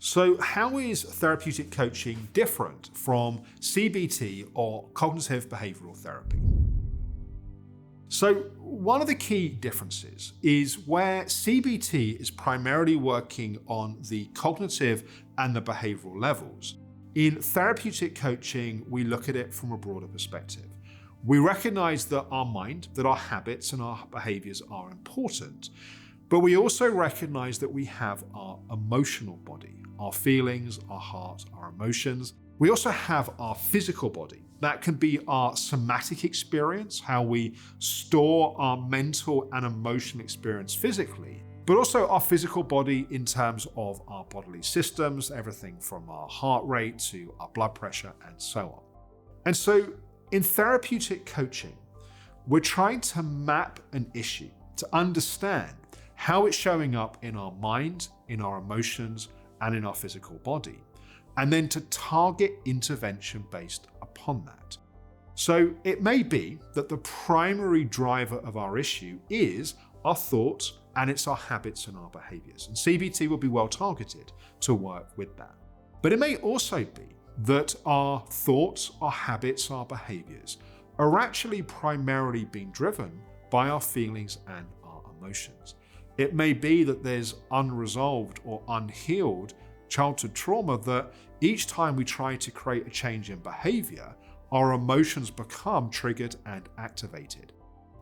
So how is therapeutic coaching different from CBT or cognitive behavioral therapy? So one of the key differences is where CBT is primarily working on the cognitive and the behavioral levels. In therapeutic coaching, we look at it from a broader perspective. We recognize that our mind, that our habits and our behaviors are important, but we also recognize that we have our emotional body, our feelings, our heart, our emotions. We also have our physical body. That can be our somatic experience, how we store our mental and emotional experience physically, but also our physical body in terms of our bodily systems, everything from our heart rate to our blood pressure and so on. And so in therapeutic coaching, we're trying to map an issue to understand how it's showing up in our mind, in our emotions, and in our physical body, and then to target intervention based upon that. So it may be that the primary driver of our issue is our thoughts, and it's our habits and our behaviors. And CBT will be well targeted to work with that. But it may also be that our thoughts, our habits, our behaviors are actually primarily being driven by our feelings and our emotions. It may be that there's unresolved or unhealed childhood trauma that each time we try to create a change in behavior, our emotions become triggered and activated.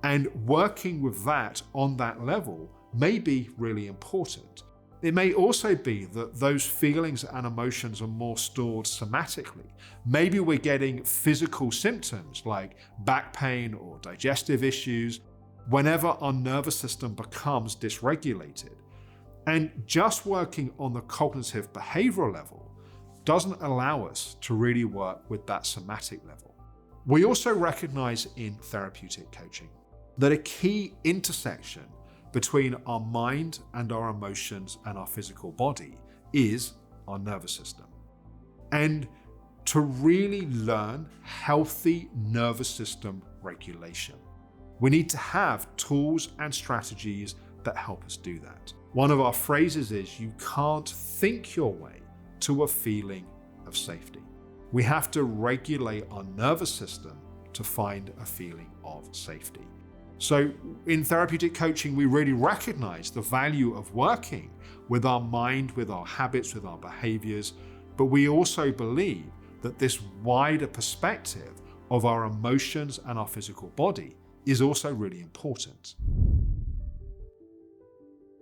And working with that on that level may be really important. It may also be that those feelings and emotions are more stored somatically. Maybe we're getting physical symptoms like back pain or digestive issues whenever our nervous system becomes dysregulated. And just working on the cognitive behavioral level doesn't allow us to really work with that somatic level. We also recognize in therapeutic coaching that a key intersection between our mind and our emotions and our physical body is our nervous system. And to really learn healthy nervous system regulation, we need to have tools and strategies that help us do that. One of our phrases is, you can't think your way to a feeling of safety. We have to regulate our nervous system to find a feeling of safety. So in therapeutic coaching, we really recognize the value of working with our mind, with our habits, with our behaviors, but we also believe that this wider perspective of our emotions and our physical body is also really important.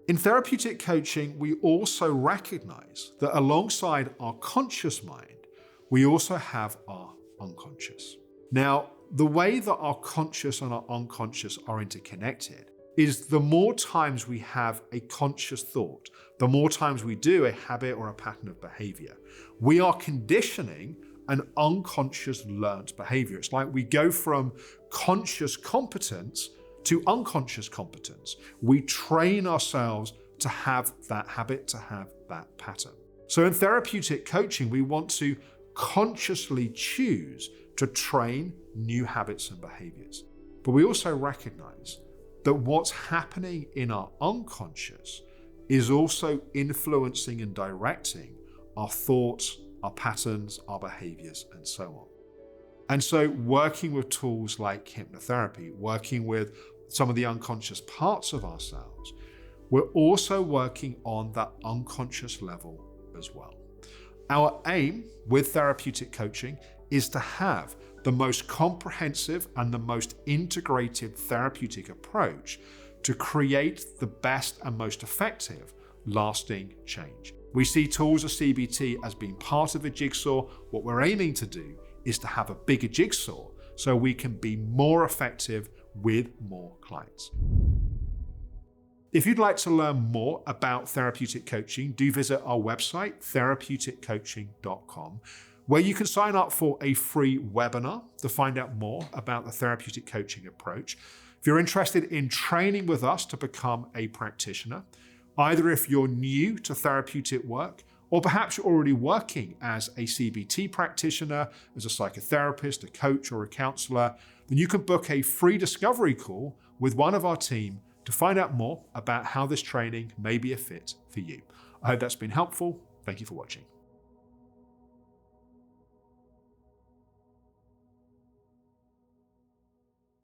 In therapeutic coaching, we also recognize that alongside our conscious mind, we also have our unconscious. Now, the way that our conscious and our unconscious are interconnected is the more times we have a conscious thought, the more times we do a habit or a pattern of behavior, we are conditioning an unconscious learned behavior. It's like we go from conscious competence to unconscious competence. We train ourselves to have that habit, to have that pattern. So in therapeutic coaching, we want to consciously choose to train new habits and behaviors. But we also recognize that what's happening in our unconscious is also influencing and directing our thoughts, our patterns, our behaviors, and so on. And so working with tools like hypnotherapy, working with some of the unconscious parts of ourselves, we're also working on that unconscious level as well. Our aim with therapeutic coaching is to have the most comprehensive and the most integrated therapeutic approach to create the best and most effective lasting change. We see tools of CBT as being part of a jigsaw. What we're aiming to do is to have a bigger jigsaw so we can be more effective with more clients. If you'd like to learn more about therapeutic coaching, do visit our website, therapeuticcoaching.com, where you can sign up for a free webinar to find out more about the therapeutic coaching approach. If you're interested in training with us to become a practitioner, either if you're new to therapeutic work, or perhaps you're already working as a CBT practitioner, as a psychotherapist, a coach, or a counselor, then you can book a free discovery call with one of our team to find out more about how this training may be a fit for you. I hope that's been helpful. Thank you for watching.